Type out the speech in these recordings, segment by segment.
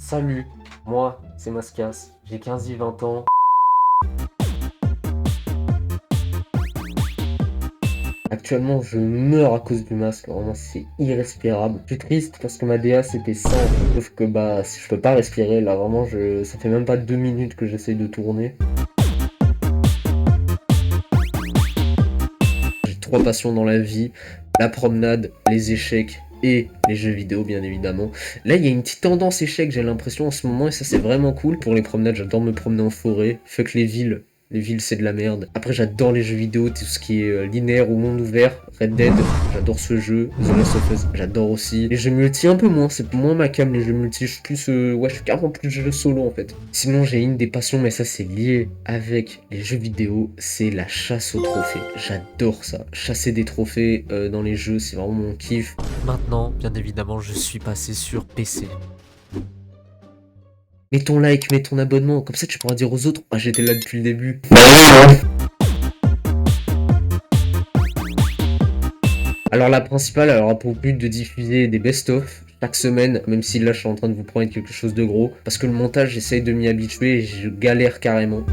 Salut, moi, c'est Mascas, j'ai 15 et 20 ans. Actuellement, je meurs à cause du masque, vraiment, c'est irrespirable. Je suis triste parce que ma DA c'était ça, en fait. Sauf que si je peux pas respirer, là, vraiment, ça fait même pas 2 minutes que j'essaye de tourner. J'ai 3 passions dans la vie, la promenade, les échecs et les jeux vidéo bien évidemment. Là il y a une petite tendance échec j'ai l'impression en ce moment et ça c'est vraiment cool. Pour les promenades j'adore me promener en forêt, fuck les villes. Les villes c'est de la merde. Après j'adore les jeux vidéo, tout ce qui est linéaire ou monde ouvert. Red Dead, j'adore ce jeu. The Last of Us, j'adore aussi. Les jeux multi un peu moins, c'est moins ma cam les jeux multi. Je suis plus, ouais je suis carrément plus jeu solo en fait. Sinon j'ai une des passions mais ça c'est lié avec les jeux vidéo, c'est la chasse aux trophées. J'adore ça. Chasser des trophées dans les jeux c'est vraiment mon kiff. Maintenant, bien évidemment, je suis passé sur PC. Mets ton like, mets ton abonnement, comme ça tu pourras dire aux autres « Ah, j'étais là depuis le début ». Alors la principale, elle aura pour but de diffuser des best-of chaque semaine, même si là je suis en train de vous promettre quelque chose de gros, parce que le montage, j'essaye de m'y habituer et je galère carrément.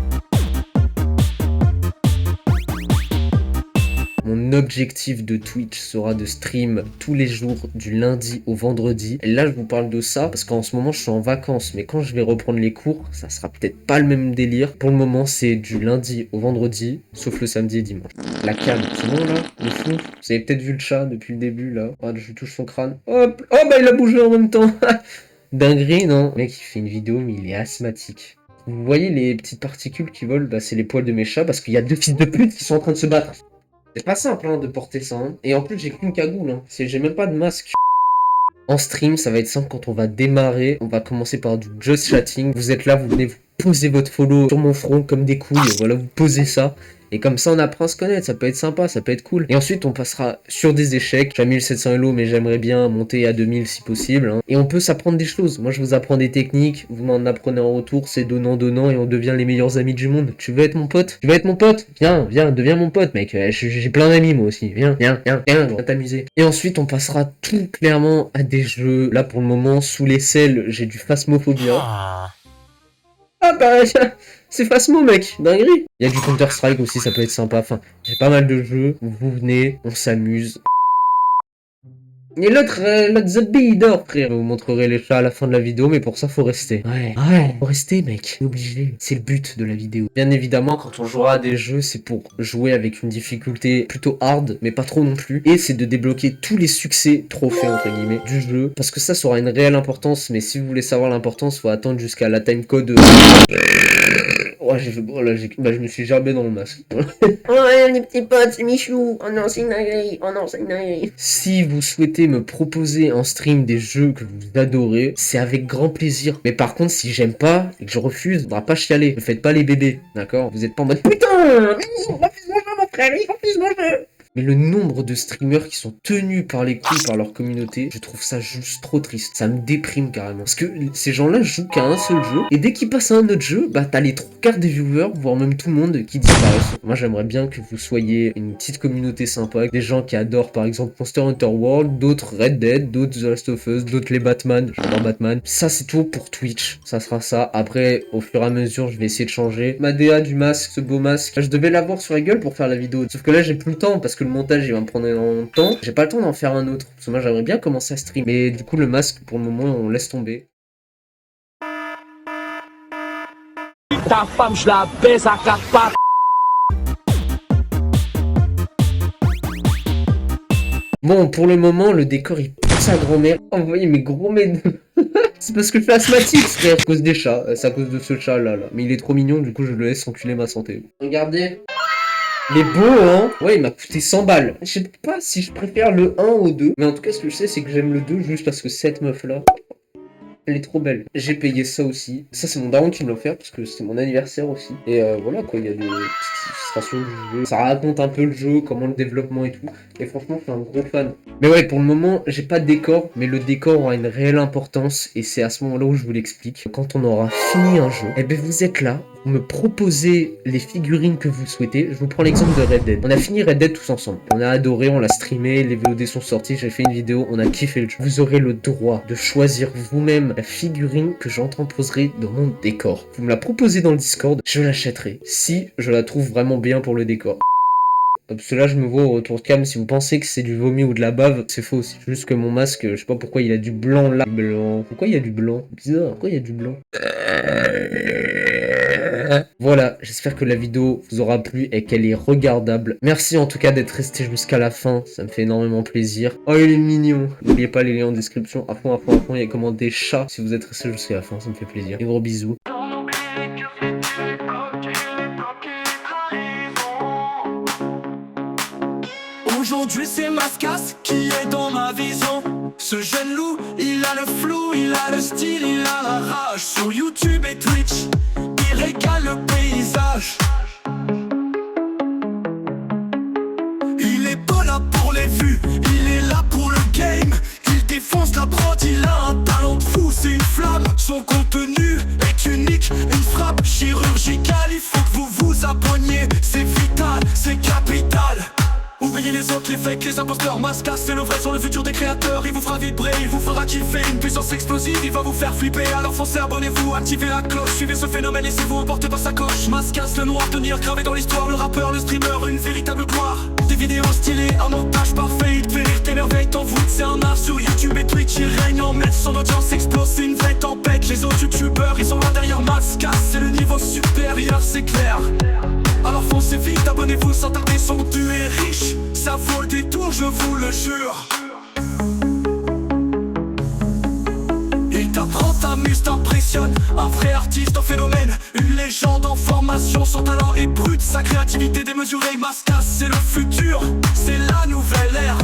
Mon objectif de Twitch sera de stream tous les jours du lundi au vendredi. Et là, je vous parle de ça parce qu'en ce moment, je suis en vacances. Mais quand je vais reprendre les cours, ça sera peut-être pas le même délire. Pour le moment, c'est du lundi au vendredi, sauf le samedi et dimanche. La cam, c'est bon là? Le fou? Vous avez peut-être vu le chat depuis le début là. Regarde, je lui touche son crâne. Hop! Oh bah il a bougé en même temps! Dinguerie, non? Le mec, il fait une vidéo, mais il est asthmatique. Vous voyez les petites particules qui volent? Bah, c'est les poils de mes chats parce qu'il y a deux fils de pute qui sont en train de se battre. C'est pas simple hein, de porter ça. Hein. Et en plus, j'ai qu'une cagoule. Hein. J'ai même pas de masque. En stream, ça va être simple quand on va démarrer. On va commencer par du just chatting. Vous êtes là, vous venez vous poser votre follow sur mon front comme des couilles. Voilà, vous posez ça. Et comme ça, on apprend à se connaître. Ça peut être sympa, ça peut être cool. Et ensuite, on passera sur des échecs. J'ai 1700 Elo, mais j'aimerais bien monter à 2000 si possible. Hein. Et on peut s'apprendre des choses. Moi, je vous apprends des techniques. Vous m'en apprenez en retour. C'est donnant-donnant. Et on devient les meilleurs amis du monde. Tu veux être mon pote? Tu veux être mon pote? Viens, deviens mon pote, mec. J'ai plein d'amis, moi aussi. Viens, on va t'amuser. Et ensuite, on passera tout clairement à des jeux. Là, pour le moment, sous les selles, j'ai du Phasmophobia. Ah bah, c'est Phasmo mec, dinguerie. Il y a du Counter-Strike aussi, ça peut être sympa. Enfin, j'ai pas mal de jeux. Vous venez, on s'amuse. Et l'autre zombie il dort, frère. Je vous montrerai les chats à la fin de la vidéo, mais pour ça, faut rester. Ouais, faut rester, mec. C'est obligé. C'est le but de la vidéo. Bien évidemment, quand on jouera à des jeux, c'est pour jouer avec une difficulté plutôt hard, mais pas trop non plus. Et c'est de débloquer tous les succès, trophées, entre guillemets, du jeu. Parce que ça aura une réelle importance, mais si vous voulez savoir l'importance, faut attendre jusqu'à la timecode. Oh, je me suis gerbé dans le masque. Ouais, les petits potes, c'est Michou. Oh non, c'est une dinguerie. Oh non, c'est une dinguerie. Si vous souhaitez me proposer en stream des jeux que vous adorez, c'est avec grand plaisir. Mais par contre, si j'aime pas et que je refuse, faudra pas chialer. Ne faites pas les bébés, d'accord? Vous êtes pas en mode putain, refuse mon jeu, mon frère, il refuse mon jeu. Mais le nombre de streamers qui sont tenus par les couilles par leur communauté, je trouve ça juste trop triste. Ça me déprime carrément. Parce que ces gens-là jouent qu'à un seul jeu. Et dès qu'ils passent à un autre jeu, bah t'as les 3/4 des viewers, voire même tout le monde qui disparaissent. Moi j'aimerais bien que vous soyez une petite communauté sympa. Avec des gens qui adorent par exemple Monster Hunter World, d'autres Red Dead, d'autres The Last of Us, d'autres les Batman. J'adore Batman. Ça c'est tout pour Twitch. Ça sera ça. Après, au fur et à mesure, je vais essayer de changer. Ma DA du masque, ce beau masque. Je devais l'avoir sur la gueule pour faire la vidéo. Sauf que là j'ai plus le temps parce que le montage il va me prendre énormément de temps. J'ai pas le temps d'en faire un autre. Parce que moi j'aimerais bien commencer à stream. Mais du coup le masque pour le moment on laisse tomber. Ta femme je la baise à 4 pattes. Bon pour le moment le décor il pue sa grand-mère. Oh, vous voyez mes gros mètres. C'est parce que je suis asthmatique frère. À cause des chats. C'est à cause de ce chat là. Mais il est trop mignon du coup je le laisse enculer ma santé. Regardez. Il est beau, hein? Ouais, il m'a coûté 100 balles. Je sais pas si je préfère le 1 au 2. Mais en tout cas, ce que je sais, c'est que j'aime le 2 juste parce que cette meuf-là, elle est trop belle. J'ai payé ça aussi. Ça, c'est mon daron qui me l'a offert parce que c'est mon anniversaire aussi. Et voilà, quoi, il y a des petites illustrations du jeu. Ça raconte un peu le jeu, comment le développement et tout. Et franchement, je suis un gros fan. Mais ouais, pour le moment, j'ai pas de décor. Mais le décor aura une réelle importance. Et c'est à ce moment-là où je vous l'explique. Quand on aura fini un jeu, eh ben vous êtes là. Vous me proposez les figurines que vous souhaitez. Je vous prends l'exemple de Red Dead. On a fini Red Dead tous ensemble. On a adoré, on l'a streamé, les VOD sont sortis, j'ai fait une vidéo, on a kiffé le jeu. Vous aurez le droit de choisir vous-même la figurine que j'entreposerai dans mon décor. Vous me la proposez dans le Discord, je l'achèterai. Si je la trouve vraiment bien pour le décor. Parce que là, je me vois au retour de cam, si vous pensez que c'est du vomi ou de la bave, c'est faux. C'est juste que mon masque, je sais pas pourquoi il a du blanc là. Blanc. Pourquoi il y a du blanc? Bizarre, pourquoi il y a du blanc? Voilà, j'espère que la vidéo vous aura plu et qu'elle est regardable. Merci en tout cas d'être resté jusqu'à la fin, ça me fait énormément plaisir. Oh, il est mignon. N'oubliez pas les liens en description. À fond, il y a comment des chats. Si vous êtes resté jusqu'à la fin, ça me fait plaisir. Et gros bisous. Aujourd'hui c'est Mascas qui est dans ma vision. Ce jeune loup, il a le flou, il a le style, il a la rage. Sur YouTube et Twitch, il régale le paysage. Il est pas là pour les vues, il est là pour le game. Il défonce la prod, il a un talent de fou, c'est une flamme. Son contenu est unique, une frappe chirurgicale. Il faut que vous vous abonniez, c'est vital, c'est capital. Oubliez les autres, les fakes, les imposteurs. Mascas, c'est le vrai sur le futur des créateurs. Il vous fera vibrer, il vous fera kiffer. Une puissance explosive, il va vous faire flipper. Alors foncez, abonnez-vous, activez la cloche. Suivez ce phénomène, laissez-vous emporter par sa coche. Mascas, le noir, tenir gravé dans l'histoire. Le rappeur, le streamer, une véritable gloire. Des vidéos stylées, un montage parfait. Il te fait rire, t'émerveille, t'envoûte. C'est un art sur YouTube et Twitch. Il règne en maître, son audience explose. C'est une vraie tempête. Les autres youtubeurs, ils sont là derrière Mascas. C'est le niveau supérieur, c'est clair. Alors foncez vite, abonnez-vous sans tarder, son contenu est riche. Ça vaut le détour, je vous le jure. Il t'apprend, t'amuse, t'impressionne. Un vrai artiste en phénomène, une légende en formation. Son talent est brut, sa créativité démesurée. Mascas, c'est le futur, c'est la nouvelle ère.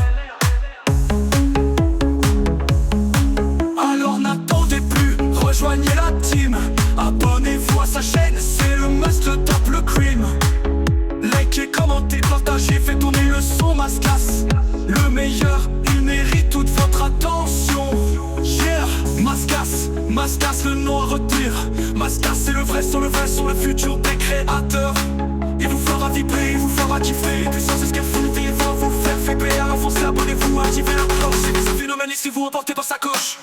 Alors n'attendez plus, rejoignez la team. Abonnez-vous à sa chaîne, c'est le must, le top, le cream. Likez, commentez, partagez, faites tourner le son. Mascas, le meilleur, il mérite toute votre attention. Yeah, Mascas, le nom à retenir. Mascas, c'est le vrai son, le futur des créateurs. Il vous fera vibrer, il vous fera kiffer. Puissance, c'est ce qu'elle fout, il va vous faire flipper. Alors foncez, abonnez-vous, activez la cloche. C'est des phénomènes, laissez-vous emporter par sa coche.